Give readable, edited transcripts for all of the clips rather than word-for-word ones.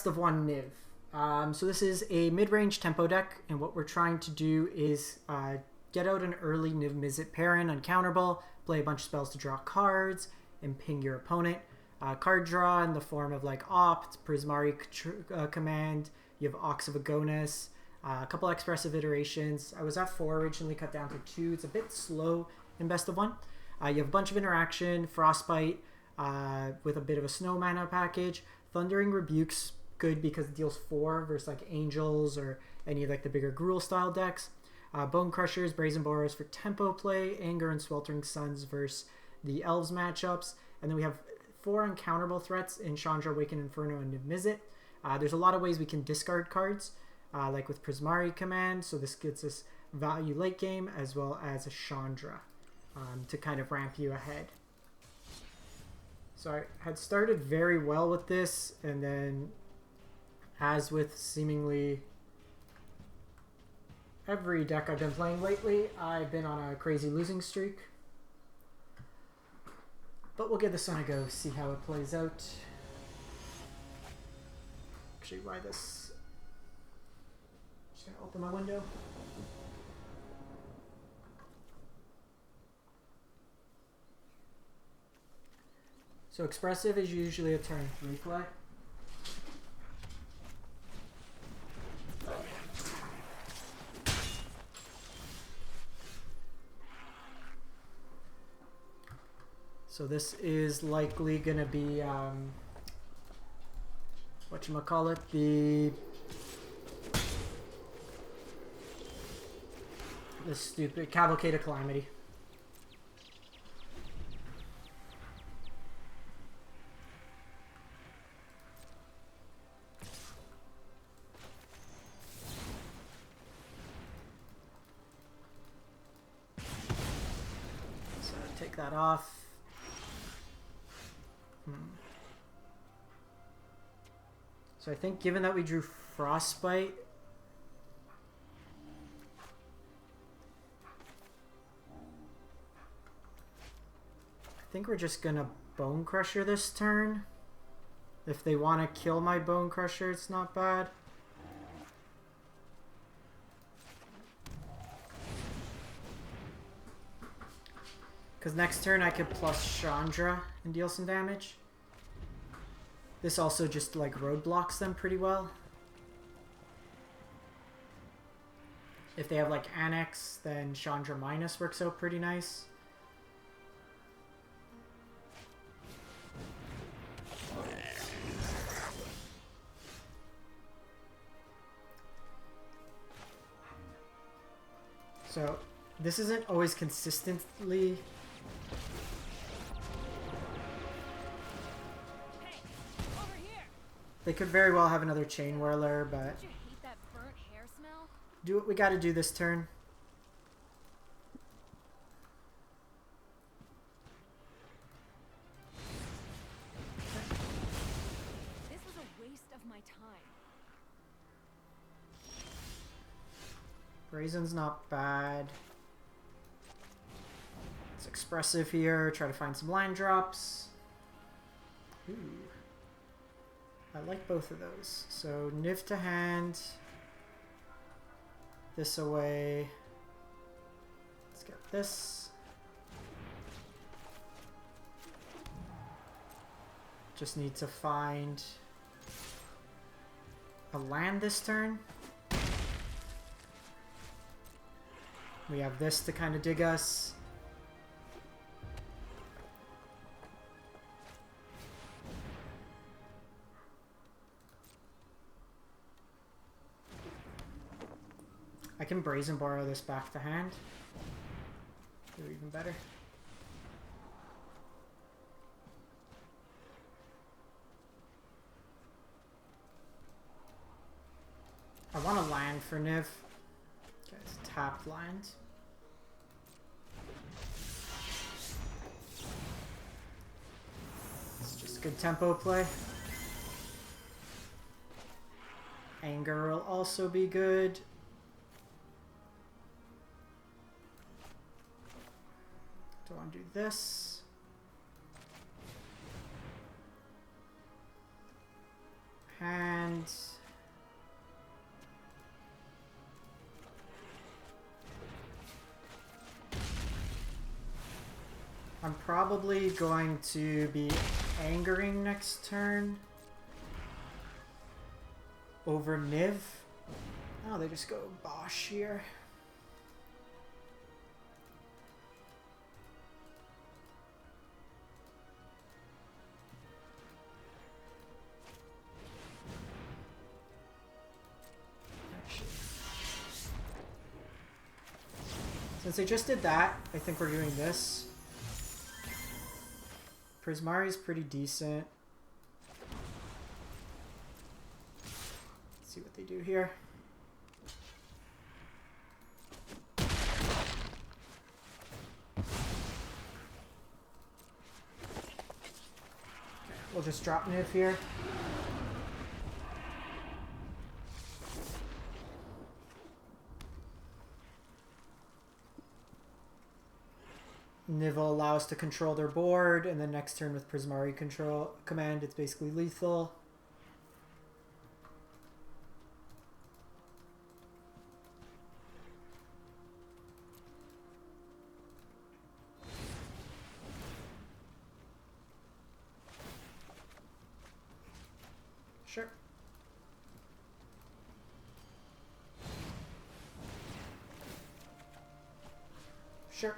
best of one Niv. So this is a mid-range tempo deck, and what we're trying to do is get out an early Niv Mizzet Perrin uncounterable, play a bunch of spells to draw cards, and ping your opponent. Card draw in the form of like Opt, Prismari Command, you have Ox of Agonis, a couple expressive iterations. I was at 4 originally, cut down to 2. It's a bit slow in best of one. You have a bunch of interaction, Frostbite with a bit of a snow mana package. Thundering Rebuke's good because it deals 4 versus like Angels or any of like the bigger Gruul style decks. Bone Crushers, Brazen Boros for tempo play, Anger and Sweltering Suns versus the Elves matchups. And then we have 4 uncounterable threats in Chandra, Awakened Inferno, and Niv Mizzet. There's a lot of ways we can discard cards, like with Prismari Command, so this gets us value late game, as well as a Chandra to kind of ramp you ahead. So I had started very well with this, and then as with seemingly every deck I've been playing lately, I've been on a crazy losing streak. But we'll give this one a go, see how it plays out. Actually, why this? Just gonna open my window. So expressive is usually a turn 3 play. So this is likely going to be, whatchamacallit, the stupid Cavalcade of Calamity. So take that off. So I think given that we drew Frostbite, I think we're just gonna Bone Crusher this turn. If they want to kill my Bone Crusher, it's not bad. Because next turn I could plus Chandra and deal some damage. This also just like roadblocks them pretty well. If they have like Annex, then Chandra minus works out pretty nice. So this isn't always consistently They could very well have another Chain Whirler, but Don't you hate that burnt hair smell? do what we gotta do this turn. This was a waste of my time. Brazen's not bad. It's expressive here. Try to find some land drops. Ooh. I like both of those. So Niv to hand. This away. Let's get this. Just need to find a land this turn. We have this to kind of dig us. I can Brazen Borrow this back to hand. Do even better. I want a land for Niv. Okay, it's tapped land. It's just good tempo play. Anger will also be good. Do I want to do this? And probably going to be angering next turn over Niv. Oh, they just go Bosch here. Since they just did that, I think we're doing this. Prismari is pretty decent. Let's see what they do here. We'll just drop Niv here. Niv will allow us to control their board, and then next turn with Prismari control command, it's basically lethal. Sure. Sure.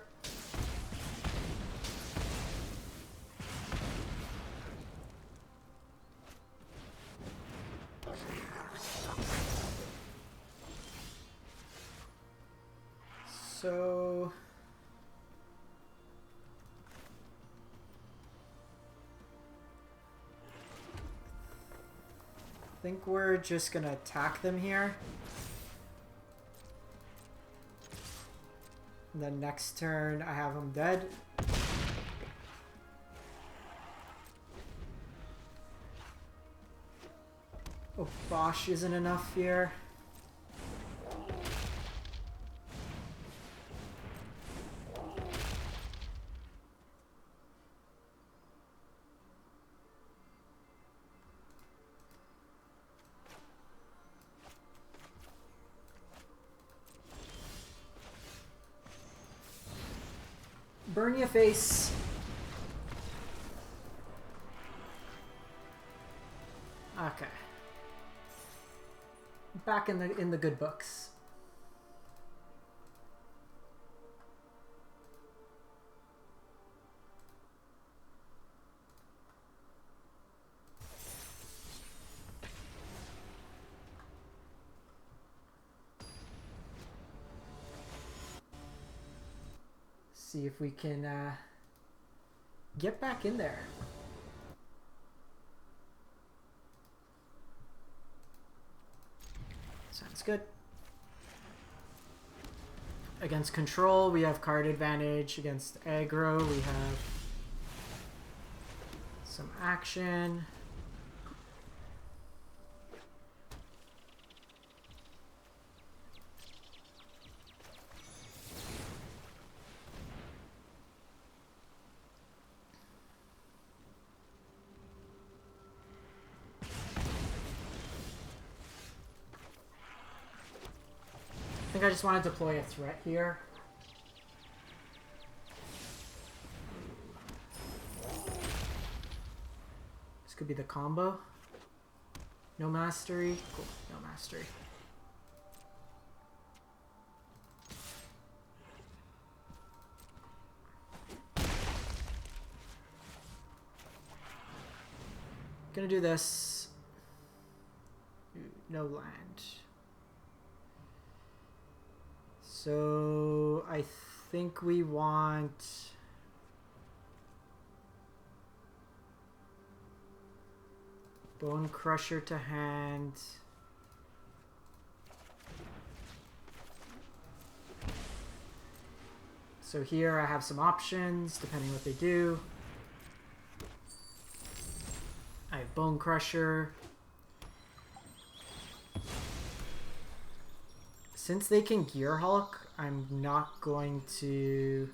So I think we're just gonna attack them here. And then next turn I have them dead. Oh, Bosch isn't enough here. Burn your face. Okay. Back in the good books. See if we can get back in there. Sounds good. Against control, we have card advantage. Against aggro, we have some action. I think I just want to deploy a threat here. This could be the combo. No mastery. Cool, no mastery. Gonna do this. No land. So I think we want Bone Crusher to hand. So here I have some options depending what they do. I have Bone Crusher. Since they can Gear Hulk, I'm not going to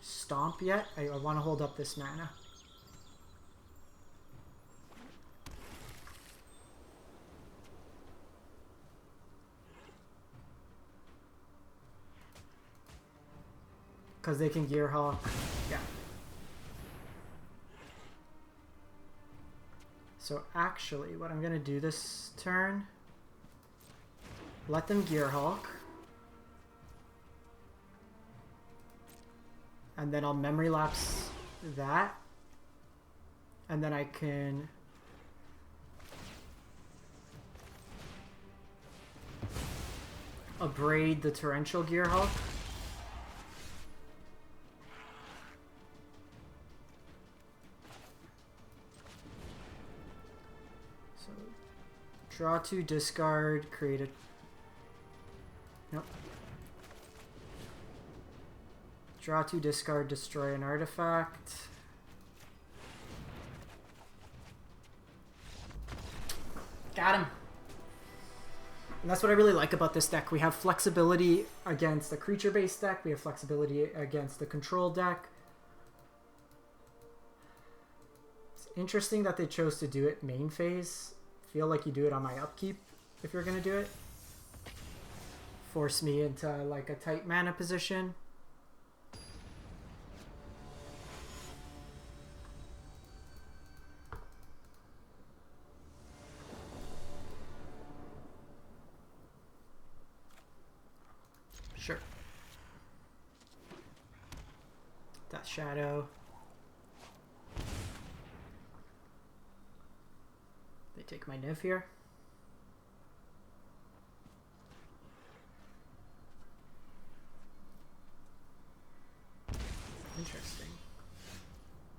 stomp yet. I want to hold up this mana. Because they can Gear Hulk. Yeah. So actually, what I'm going to do this turn, let them Gear Hulk. And then I'll Memory Lapse that. And then I can Abrade the Torrential Gear Hulk. So draw 2, discard, create a... Nope. Draw 2, discard, destroy an artifact. Got him. And that's what I really like about this deck. We have flexibility against a creature-based deck. We have flexibility against the control deck. It's interesting that they chose to do it main phase. Feel like you do it on my upkeep if you're going to do it. Force me into like a tight mana position. Sure. Death Shadow. They take my Niv here. Interesting.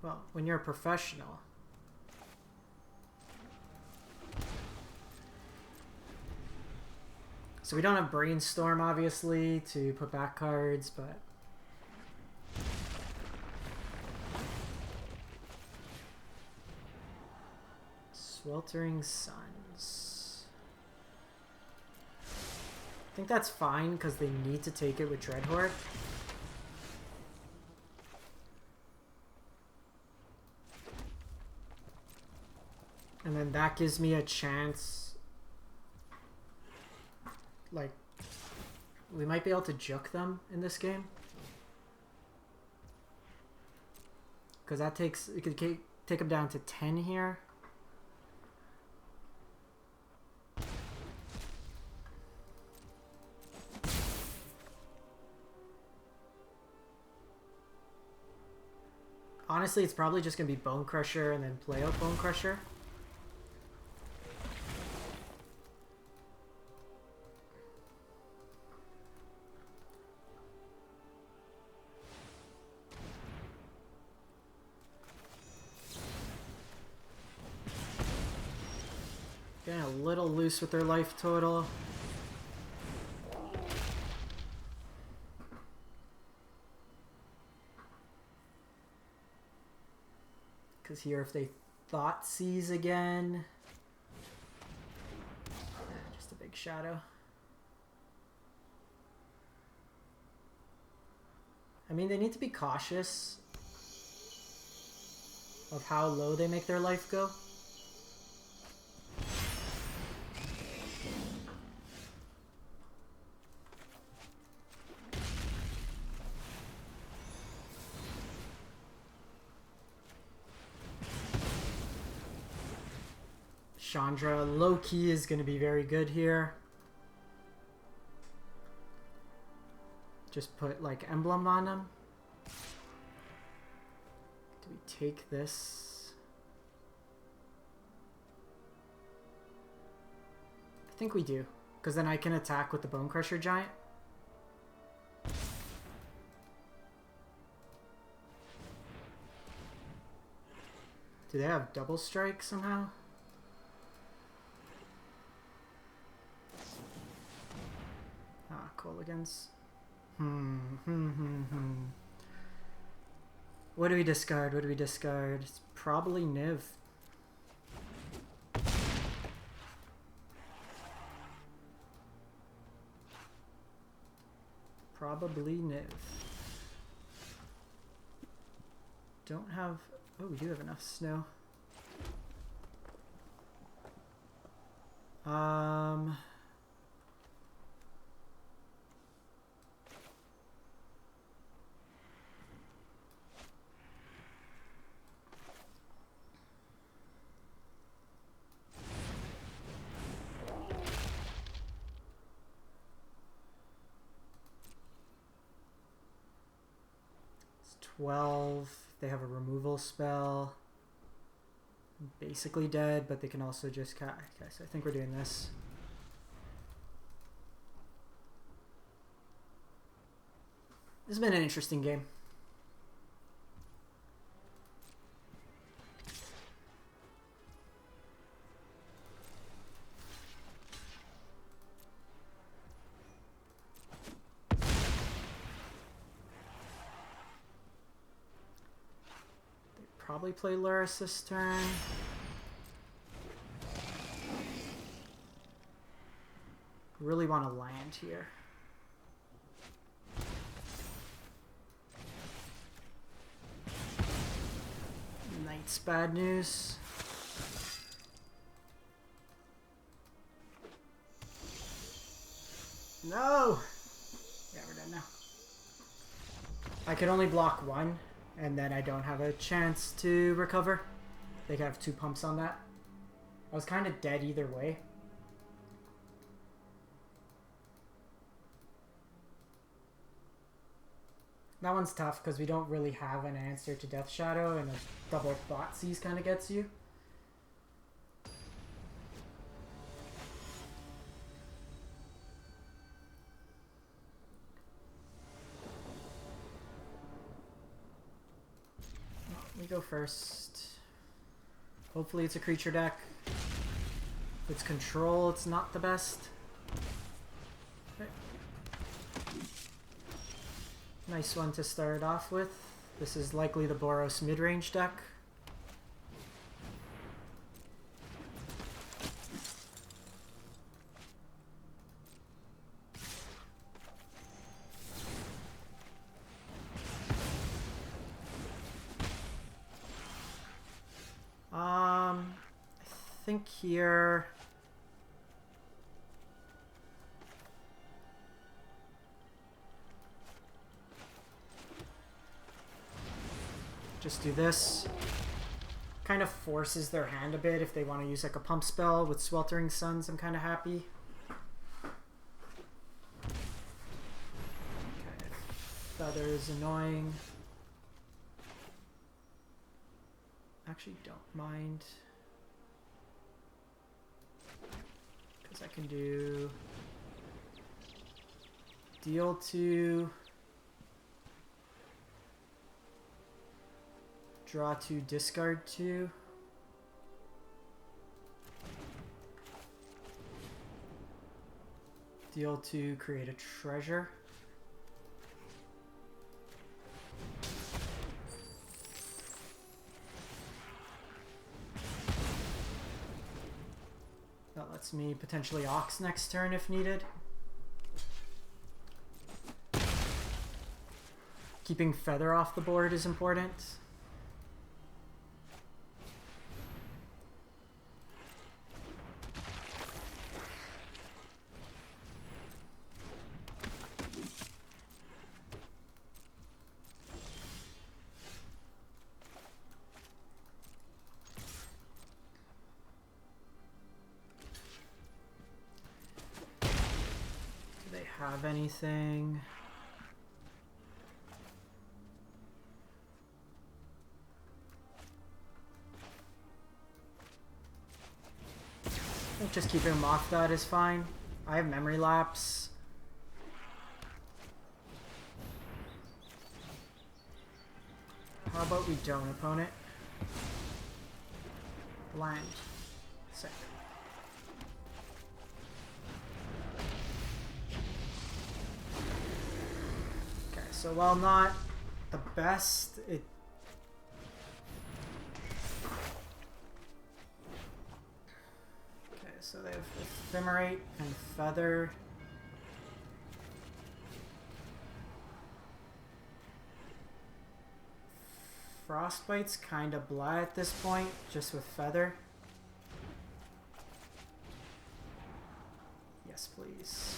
Well, when you're a professional, so we don't have Brainstorm, obviously, to put back cards, but... Sweltering Suns. I think that's fine, because they need to take it with Dreadhorde. And then that gives me a chance... Like, we might be able to juke them in this game. Because that takes, we could take them down to 10 here. Honestly, it's probably just going to be Bone Crusher and then play out Bone Crusher. Getting a little loose with their life total. Because here, if they Thoughtseize again, just a big shadow. I mean, they need to be cautious of how low they make their life go. Chandra low-key is going to be very good here. Just put like emblem on them. Do we take this? I think we do, because then I can attack with the Bone Crusher Giant. Do they have double strike somehow? Ah, Colligans. What do we discard? What do we discard? It's probably Niv. Probably Niv. Don't have... Oh, we do have enough snow. 12. They have a removal spell. Basically dead, but they can also just okay, so I think we're doing this. This has been an interesting game. Probably play Luris this turn. Really want to land here. Knight's bad news. No! Yeah, we're done now. I can only block one. And then I don't have a chance to recover. They can have 2 pumps on that. I was kind of dead either way. That one's tough because we don't really have an answer to Death Shadow, and a double Thoughtseize kind of gets you. Go first. Hopefully it's a creature deck. If it's control, it's not the best. Okay. Nice one to start off with. This is likely the Boros mid-range deck. I think here just do this. Kind of forces their hand a bit if they want to use like a pump spell with Sweltering Suns. I'm kind of happy. Okay. Feather is annoying. Actually don't mind. Because I can do deal 2, draw 2, discard 2. Deal 2, create a treasure. That lets me potentially Ox next turn if needed. Keeping Feather off the board is important. Have anything? I think just keeping him off that is fine. I have Memory Lapse. How about we don't, opponent? Land. Sick. So while not the best, it okay, so they have Ephemerate and Feather. Frostbite's kinda blah at this point, just with Feather. Yes, please.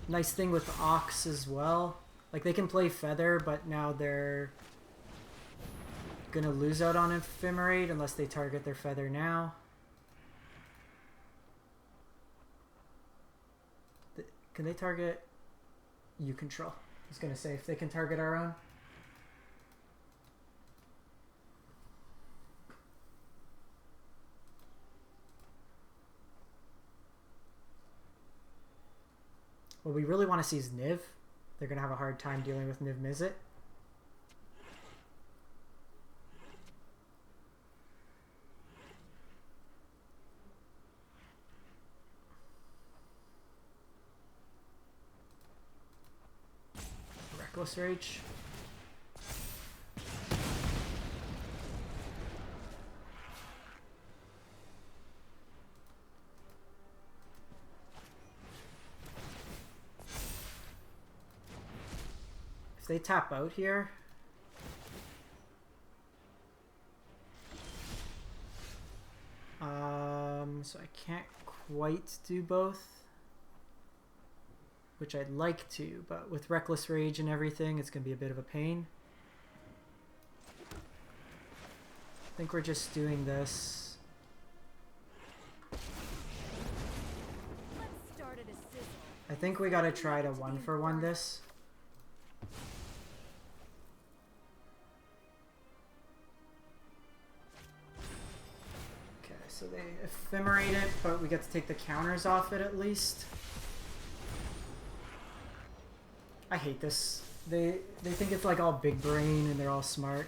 Nice thing with Ox as well. Like, they can play Feather, but now they're gonna lose out on Ephemerate unless they target their Feather now. Can they target you control? I was going to say if they can target our own. What we really want to see is Niv. They're going to have a hard time dealing with Niv Mizzet. Reckless Rage. If they tap out here, so I can't quite do both, which I'd like to, but with Reckless Rage and everything, it's going to be a bit of a pain. I think we're just doing this. Let's start at a sizzle. I think we got to try to 1-for-1 this. Okay, so they ephemerate it, but we get to take the counters off it at least. I hate this. They think it's like all big brain and they're all smart.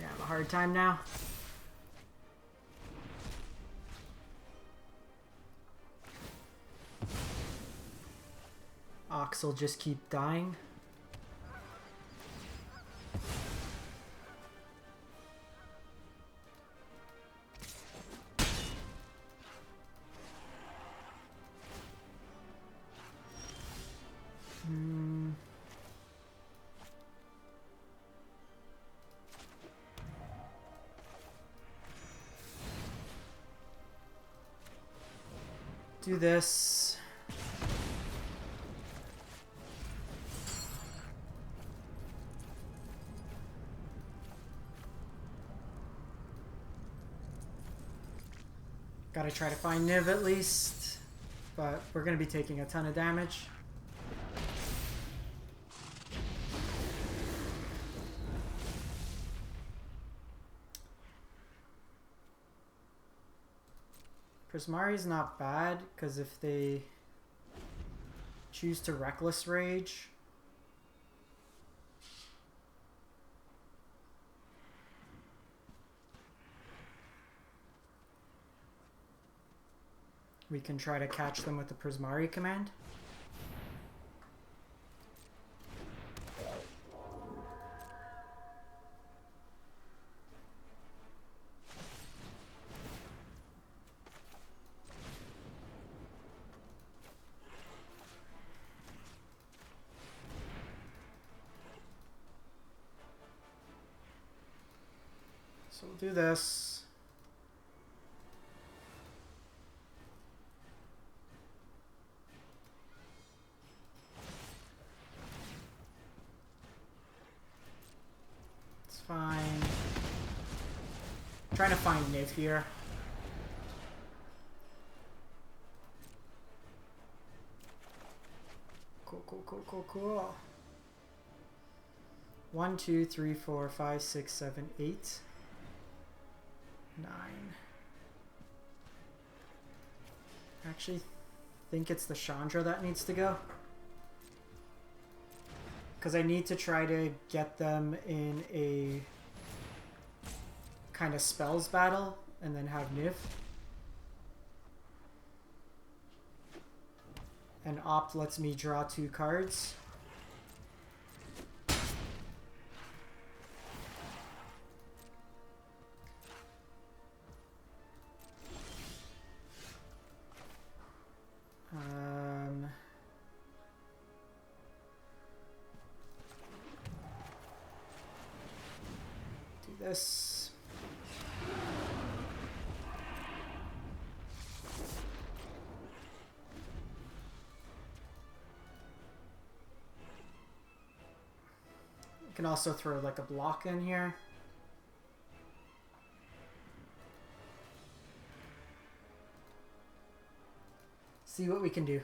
Yeah, I have a hard time now. Ox will just keep dying. Do this. Gotta try to find Niv at least, but we're gonna be taking a ton of damage. Prismari's not bad, because if they choose to Reckless Rage, we can try to catch them with the Prismari command. So we'll do this. It's fine. I'm trying to find Niv here. Cool. 1, 2, 3, 4, 5, 6, 7, 8, 9. Actually, think it's the Chandra that needs to go. Because I need to try to get them in a kind of spells battle and then have Niv. And Opt lets me draw 2 cards. Do this. You can also throw like a block in here. See what we can do.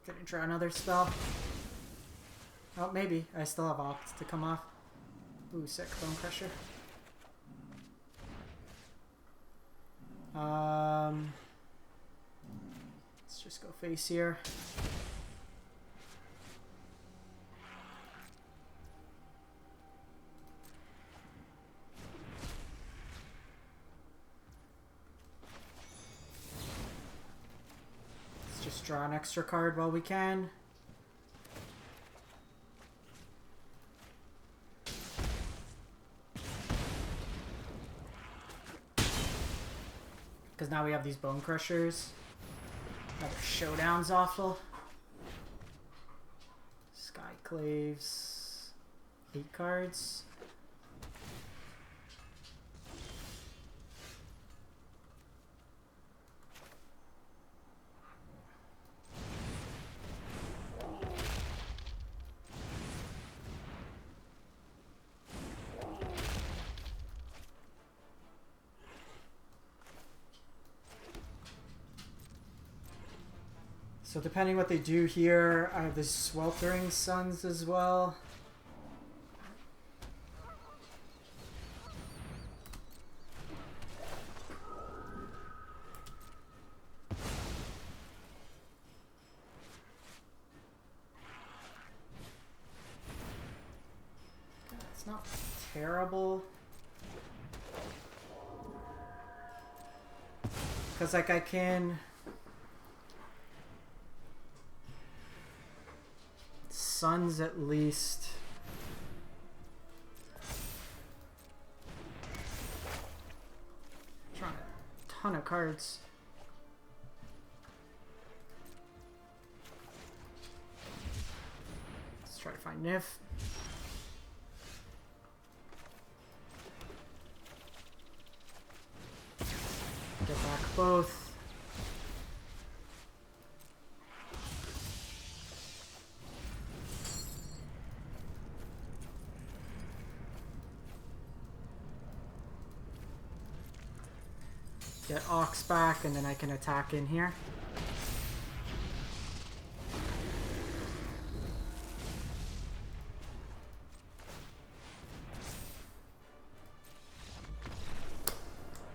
Gonna try another spell. Oh, maybe. I still have Opt to come off. Ooh, sick. Bone Crusher. Let's just go face here. Let's just draw an extra card while we can. Because now we have these Bone Crushers. Another Showdown's awful. Skyclaves. 8 cards. So depending what they do here, I have the Sweltering Suns as well. It's not terrible. Because like I can... Suns at least. Trying a ton of cards. Let's try to find Niv. Get back both. Get Ox back, and then I can attack in here.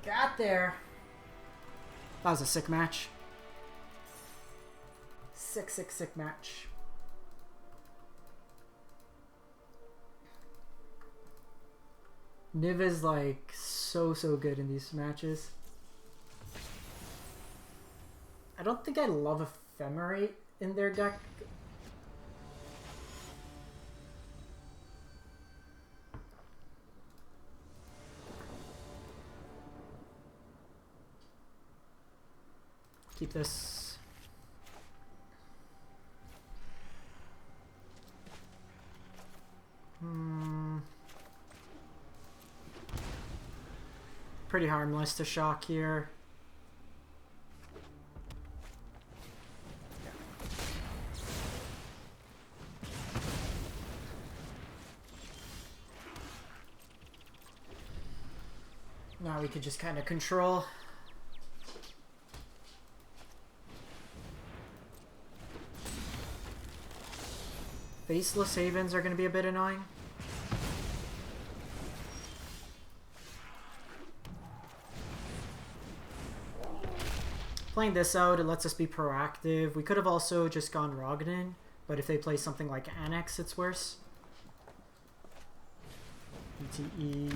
Got there. That was a sick match. Sick match. Niv is like so good in these matches. I don't think I love Ephemerate in their deck. Keep this. Pretty harmless to shock here. Now we could just kind of control. Faceless Havens are going to be a bit annoying. Playing this out, it lets us be proactive. We could have also just gone Rognan, But if they play something like Annex, it's worse. ETE.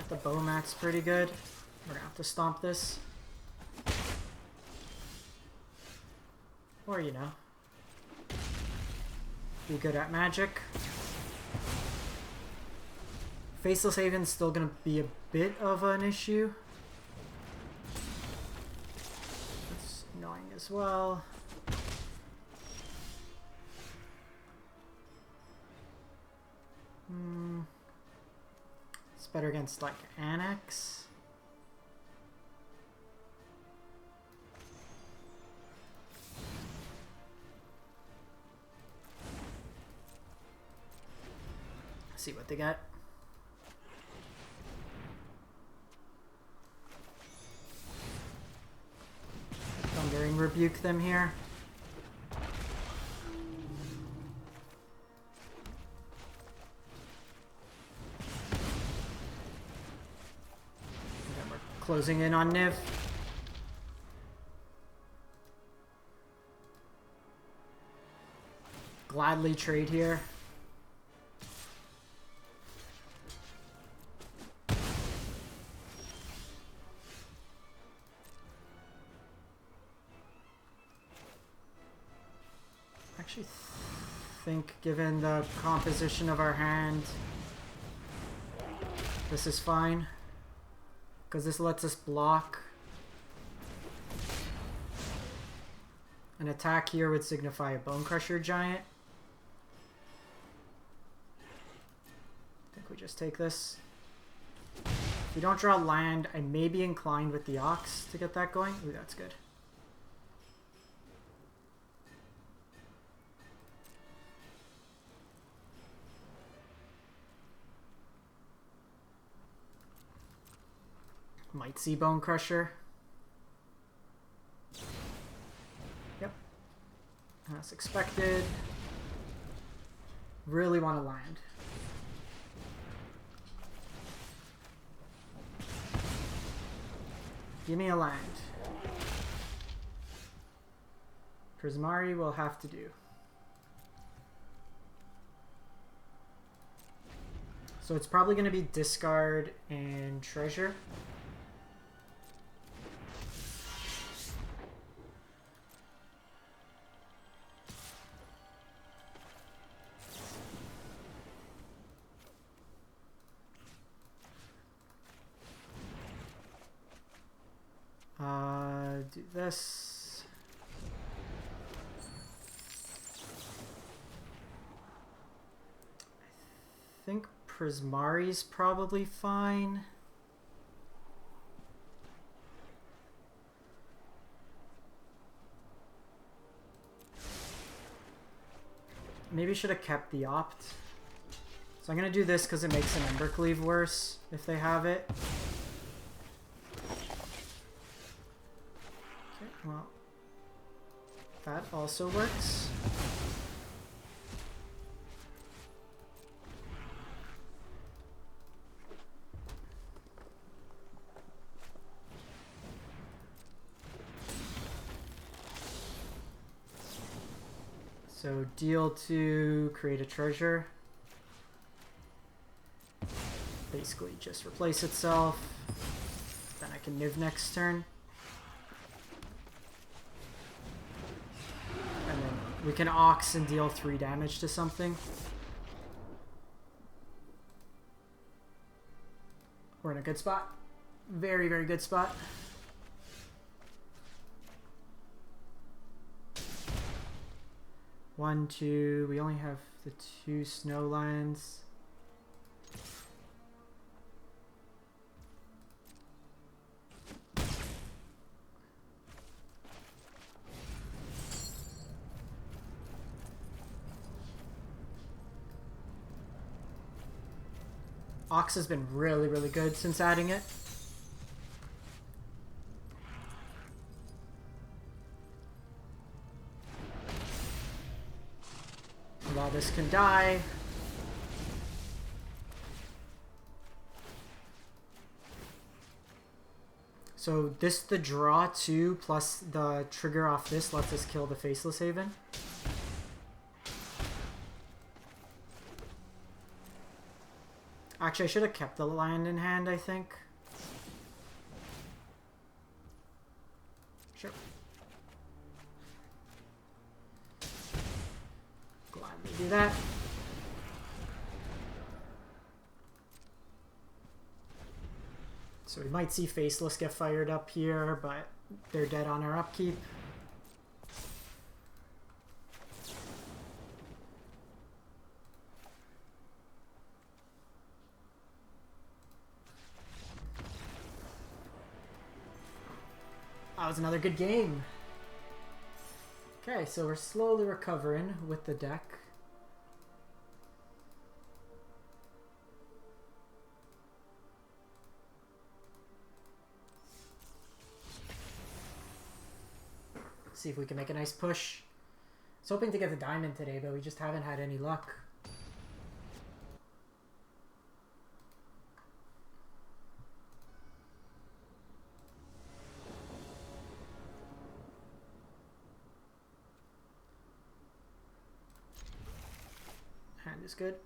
The Bomat's pretty good. We're gonna have to stomp this. Or, you know, be good at magic. Faceless Haven's still gonna be a bit of an issue. That's annoying as well. It's better against, like, Annex. Let's see what they got. Thundering Rebuke them here. Closing in on Niv. Gladly trade here. Actually think, given the composition of our hand, this is fine. Because this lets us block. An attack here would signify a Bone Crusher Giant. I think we just take this. If you don't draw land, I may be inclined with the Ox to get that going. Ooh, that's good. Might see Bone Crusher. Yep. As expected. Really want to land. Give me a land. Prismari will have to do. So it's probably going to be discard and treasure. Do this. I think Prismari's probably fine. Maybe should have kept the Opt. So I'm gonna do this because it makes an Embercleave worse if they have it. Well, that also works. So deal to create a treasure. Basically just replace itself. Then I can Niv next turn. We can Ox and deal 3 damage to something. We're in a good spot. Very, very good spot. One, two. We only have the 2 snowlands. Ox has been really, really good since adding it. can die. So this, the draw 2 plus the trigger off this lets us kill the Faceless Haven. Actually, I should have kept the land in hand, I think. Sure. Gladly do that. So we might see Faceless get fired up here, but they're dead on our upkeep. That was another good game. Okay, so we're slowly recovering with the deck. See if we can make a nice push. I was hoping to get the diamond today, but we just haven't had any luck. Hand is good.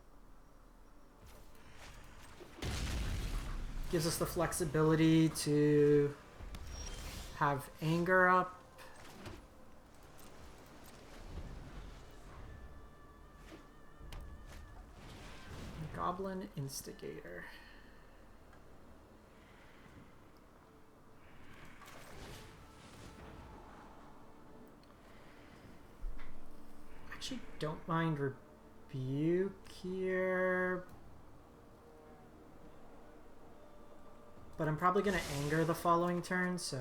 Gives us the flexibility to have anger up. Goblin Instigator. Actually, don't mind Rebuke here. But I'm probably going to anger the following turn, so...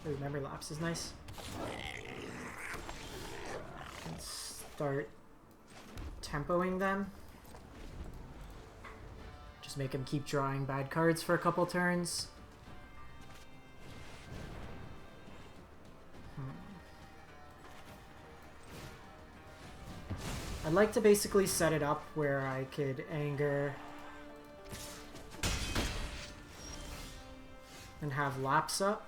Ooh, Memory Lapse is nice. And start tempoing them. Just make him keep drawing bad cards for a couple turns. I'd like to basically set it up where I could anger and have Lapse up.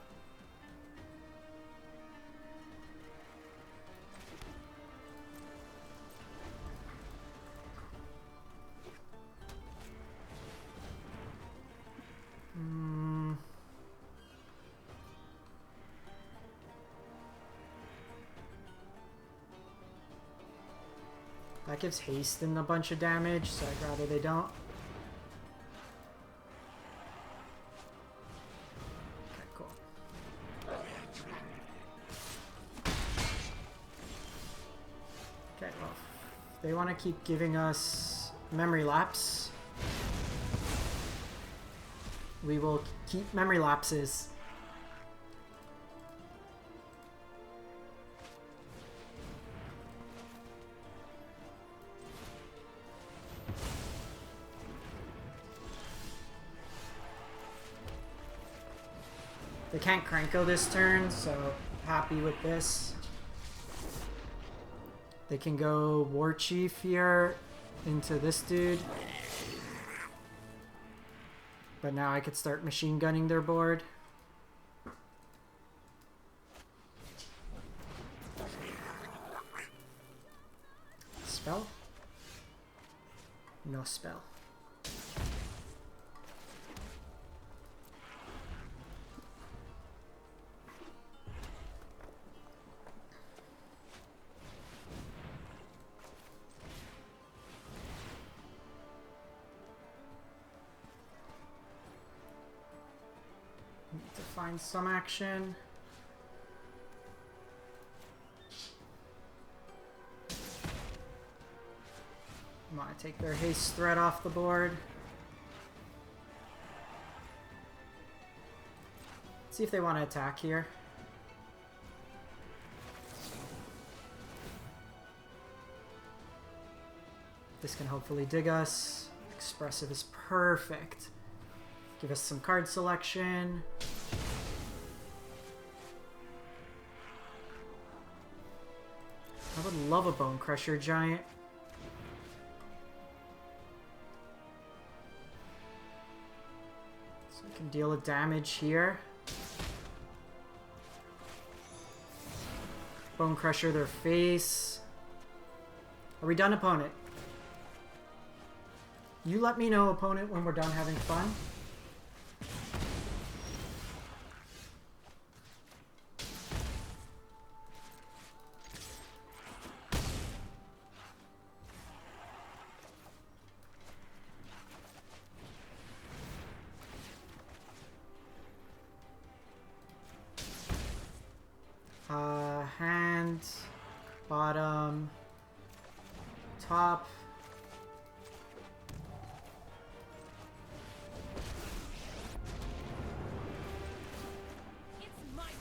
That gives haste and a bunch of damage, so I'd rather they don't. Okay, cool. Okay, well, if they want to keep giving us Memory Lapse, we will keep Memory Lapses. They can't Cranko this turn, so happy with this. They can go War Chief here into this dude. But now I could start machine gunning their board. Spell? No spell. Find some action. I'm gonna take their haste threat off the board. See if they want to attack here. This can hopefully dig us. Expressive is perfect. Give us some card selection. I would love a Bone Crusher Giant. So we can deal with damage here. Bone Crusher their face. Are we done, opponent? You let me know, opponent, when we're done having fun. Hand, bottom, top. It's my turn.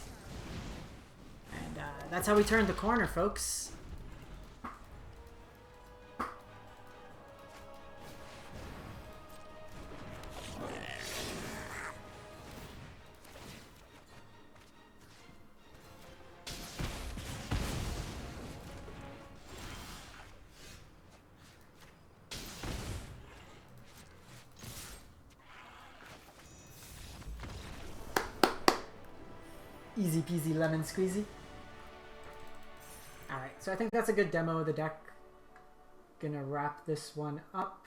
And that's how we turn the corner, folks. Easy peasy lemon squeezy. Alright, so I think that's a good demo of the deck. Gonna wrap this one up.